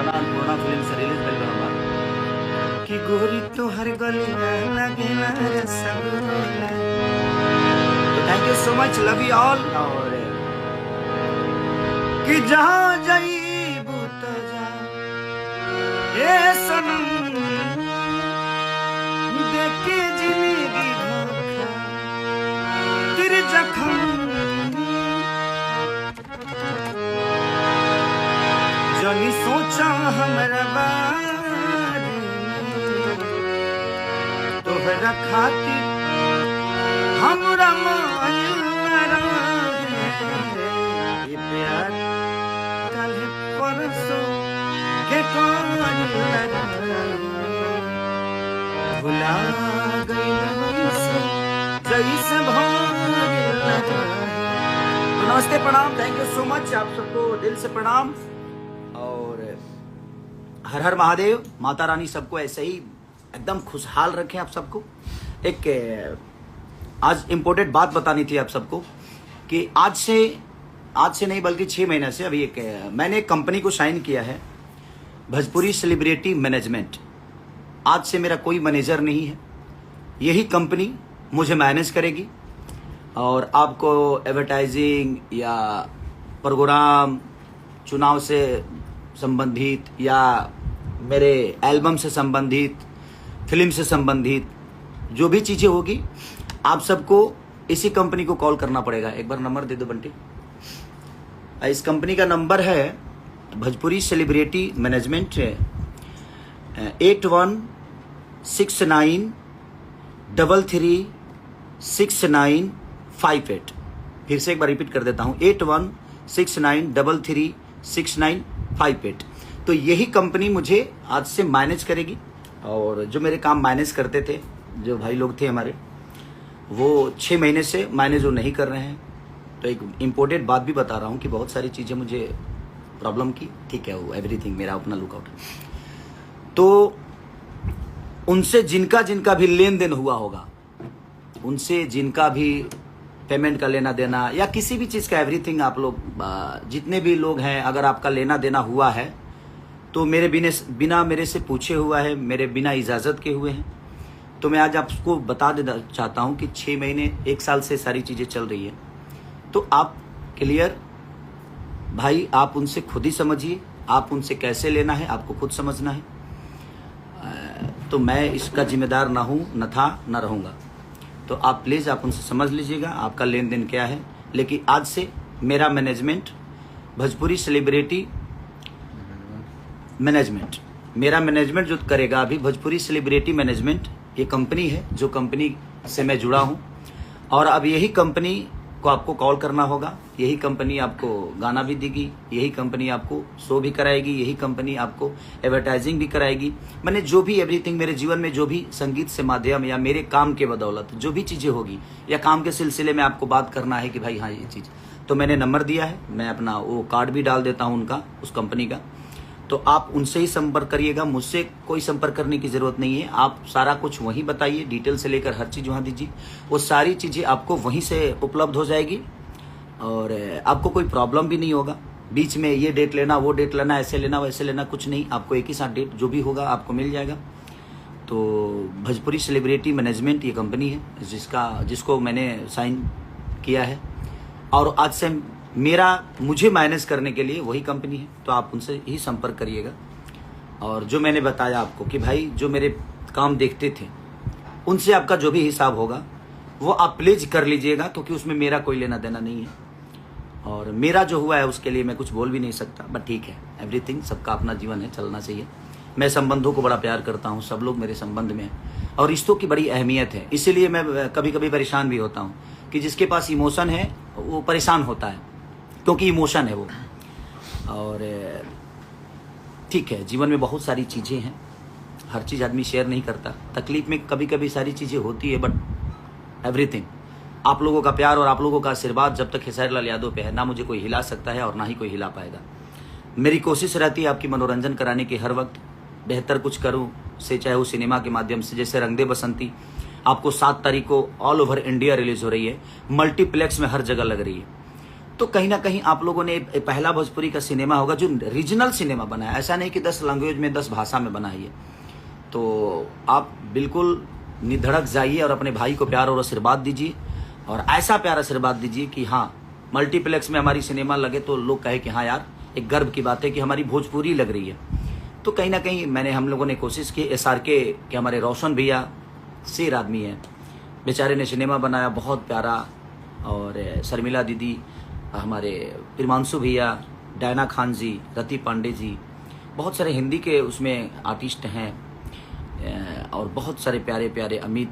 गाना अन्नपूर्णा फिल्म से रिलीज भइल बा कि गोरी तोहर गलिया लगेला रसगुल्ला। तो thank you so much, love you all. और कि जहाँ जाइबू तो जा ए सनम, देखे जिंदगी धोखा तेरे जख्म, जनी सोचा हमरा बारे तोहरा खातिर हमरा माया ये प्यार कल परसों के भुला गई जैसे तो नमस्ते प्रणाम, थैंक यू सो मच, आप सबको दिल से प्रणाम। और हर हर महादेव, माता रानी सबको ऐसे ही एकदम खुशहाल रखें आप सबको। एक आज इम्पोर्टेंट बात बतानी थी आप सबको कि आज से नहीं बल्कि 6 महीने से अभी मैंने एक कंपनी को साइन किया है, भोजपुरी सेलिब्रिटी मैनेजमेंट। आज से मेरा कोई मैनेजर नहीं है, यही कंपनी मुझे मैनेज करेगी और आपको एडवर्टाइजिंग या प्रोग्राम, चुनाव से संबंधित या मेरे एल्बम से संबंधित, फिल्म से संबंधित जो भी चीज़ें होगी आप सबको इसी कंपनी को कॉल करना पड़ेगा। एक बार नंबर दे दो बंटी। इस कंपनी का नंबर है भोजपुरी सेलिब्रिटी मैनेजमेंट 8169336958। फिर से एक बार रिपीट कर देता हूँ, 8169336958। तो यही कंपनी मुझे आज से मैनेज करेगी। और जो मेरे काम मैनेज करते थे, जो भाई लोग थे हमारे, वो 6 महीने से मैनेज वो नहीं कर रहे हैं। तो एक इम्पोर्टेंट बात भी बता रहा हूँ कि बहुत सारी चीज़ें मुझे प्रॉब्लम की, ठीक है, वो एवरीथिंग मेरा अपना लुकआउट है। तो उनसे जिनका भी लेन देन हुआ होगा, उनसे जिनका भी पेमेंट का लेना देना या किसी भी चीज़ का एवरीथिंग, आप लोग जितने भी लोग हैं, अगर आपका लेना देना हुआ है तो मेरे बिना मेरे से पूछे हुआ है, मेरे बिना इजाज़त के हुए हैं। तो मैं आज आपको बता देना चाहता हूं कि 6 महीने 1 साल से सारी चीज़ें चल रही है। तो आप क्लियर भाई, आप उनसे खुद ही समझिए, आप उनसे कैसे लेना है आपको खुद समझना है। तो मैं इसका जिम्मेदार ना हूं, न था, न रहूँगा। तो आप प्लीज़ आप उनसे समझ लीजिएगा आपका लेन देन क्या है। लेकिन आज से मेरा मैनेजमेंट भोजपुरी सेलिब्रिटी मैनेजमेंट, मेरा मैनेजमेंट जो करेगा अभी भोजपुरी सेलिब्रिटी मैनेजमेंट, ये कंपनी है जो कंपनी से मैं जुड़ा हूँ। और अब यही कंपनी को आपको कॉल करना होगा, यही कंपनी आपको गाना भी देगी, यही कंपनी आपको शो भी कराएगी, यही कंपनी आपको एडवर्टाइजिंग भी कराएगी। मैंने जो भी एवरीथिंग मेरे जीवन में जो भी संगीत से माध्यम या मेरे काम के बदौलत जो भी चीज़ें होगी या काम के सिलसिले में आपको बात करना है कि भाई हाँ ये चीज़, तो मैंने नंबर दिया है, मैं अपना वो कार्ड भी डाल देता हूँ उनका, उस कंपनी का। तो आप उनसे ही संपर्क करिएगा, मुझसे कोई संपर्क करने की ज़रूरत नहीं है। आप सारा कुछ वहीं बताइए, डिटेल से लेकर हर चीज़ वहाँ दीजिए, वो सारी चीज़ें आपको वहीं से उपलब्ध हो जाएगी और आपको कोई प्रॉब्लम भी नहीं होगा। बीच में ये डेट लेना, वो डेट लेना, ऐसे लेना, वैसे लेना, कुछ नहीं, आपको एक ही साथ डेट जो भी होगा आपको मिल जाएगा। तो भोजपुरी सेलिब्रिटी मैनेजमेंट ये कंपनी है जिसको मैंने साइन किया है और आज से मुझे मैनेज करने के लिए वही कंपनी है। तो आप उनसे ही संपर्क करिएगा। और जो मैंने बताया आपको कि भाई जो मेरे काम देखते थे, उनसे आपका जो भी हिसाब होगा वो आप प्लीज कर लीजिएगा, क्योंकि उसमें मेरा कोई लेना देना नहीं है। और मेरा जो हुआ है उसके लिए मैं कुछ बोल भी नहीं सकता, बट ठीक है, एवरीथिंग, सबका अपना जीवन है, चलना चाहिए। मैं संबंधों को बड़ा प्यार करता हूँ, सब लोग मेरे संबंध में हैं और रिश्तों की बड़ी अहमियत है। इसीलिए मैं कभी कभी परेशान भी होता हूँ कि जिसके पास इमोशन है वो परेशान होता है, क्योंकि इमोशन है वो। और ठीक है, जीवन में बहुत सारी चीज़ें हैं, हर चीज़ आदमी शेयर नहीं करता, तकलीफ में कभी कभी सारी चीज़ें होती है, बट एवरीथिंग आप लोगों का प्यार और आप लोगों का आशीर्वाद जब तक खेसारी लाल यादव पे है, ना मुझे कोई हिला सकता है और ना ही कोई हिला पाएगा। मेरी कोशिश रहती है आपकी मनोरंजन कराने की, हर वक्त बेहतर कुछ करूँ से, चाहे वो सिनेमा के माध्यम से, जैसे रंग दे बसंती आपको 7 तारीख को ऑल ओवर इंडिया रिलीज हो रही है, मल्टीप्लेक्स में हर जगह लग रही है। तो कहीं ना कहीं आप लोगों ने पहला भोजपुरी का सिनेमा होगा जो रीजनल सिनेमा बना है, ऐसा नहीं कि 10 लैंग्वेज में 10 भाषा में बना है। तो आप बिल्कुल निधड़क जाइए और अपने भाई को प्यार और आशीर्वाद दीजिए, और ऐसा प्यार आशीर्वाद दीजिए कि हाँ, मल्टीप्लेक्स में हमारी सिनेमा लगे तो लोग कहे कि हाँ यार, एक गर्व की बात है कि हमारी भोजपुरी लग रही है। तो कहीं ना कहीं हम लोगों ने कोशिश की। SRK के हमारे रोशन भैया शेर आदमी है, बेचारे ने सिनेमा बनाया बहुत प्यारा, और शर्मिला दीदी, हमारे प्रिमांशु भैया, डायना खान जी, रति पांडे जी, बहुत सारे हिंदी के उसमें आर्टिस्ट हैं, और बहुत सारे प्यारे प्यारे अमित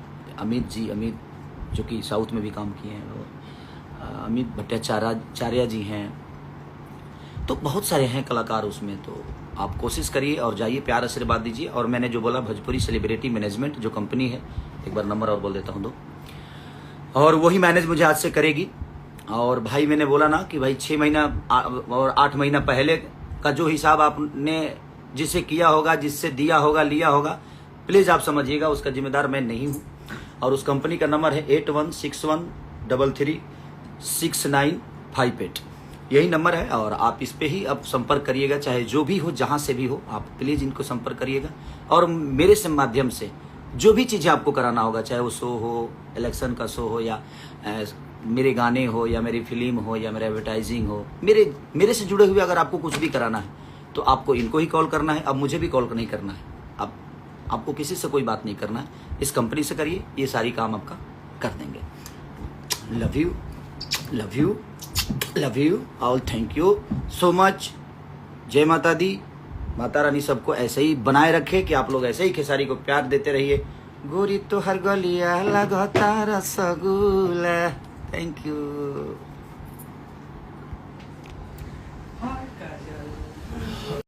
जो कि साउथ में भी काम किए हैं, और अमित भट्टाचार्य जी हैं। तो बहुत सारे हैं कलाकार उसमें। तो आप कोशिश करिए और जाइए, प्यार आशीर्वाद दीजिए। और मैंने जो बोला, भोजपुरी सेलिब्रिटी मैनेजमेंट जो कंपनी है, एक बार नंबर और बोल देता हूँ, और वही मैनेज मुझे आज से करेगी। और भाई मैंने बोला ना कि भाई 6 महीना और 8 महीना पहले का जो हिसाब आपने जिसे किया होगा, जिससे दिया होगा, लिया होगा, प्लीज़ आप समझिएगा, उसका जिम्मेदार मैं नहीं हूँ। और उस कंपनी का नंबर है 8161336958, यही नंबर है। और आप इस पे ही अब संपर्क करिएगा, चाहे जो भी हो, जहाँ से भी हो, आप प्लीज़ इनको संपर्क करिएगा। और मेरे से माध्यम से जो भी चीज़ें आपको कराना होगा, चाहे वो शो हो, इलेक्शन का शो हो, या मेरे गाने हो, या मेरी फिल्म हो, या मेरा एडवर्टाइजिंग हो, मेरे से जुड़े हुए अगर आपको कुछ भी कराना है तो आपको इनको ही कॉल करना है। अब मुझे भी कॉल नहीं करना है, अब आपको किसी से कोई बात नहीं करना है, इस कंपनी से करिए, ये सारी काम आपका कर देंगे। Love you, love you, love you all, thank you so much. जय माता दी, माता रानी सबको ऐसे ही बनाए रखे कि आप लोग ऐसे ही खेसारी को प्यार देते रहिए। गोरी तो हर गलिया लगातार रसगुल्ला। Thank you.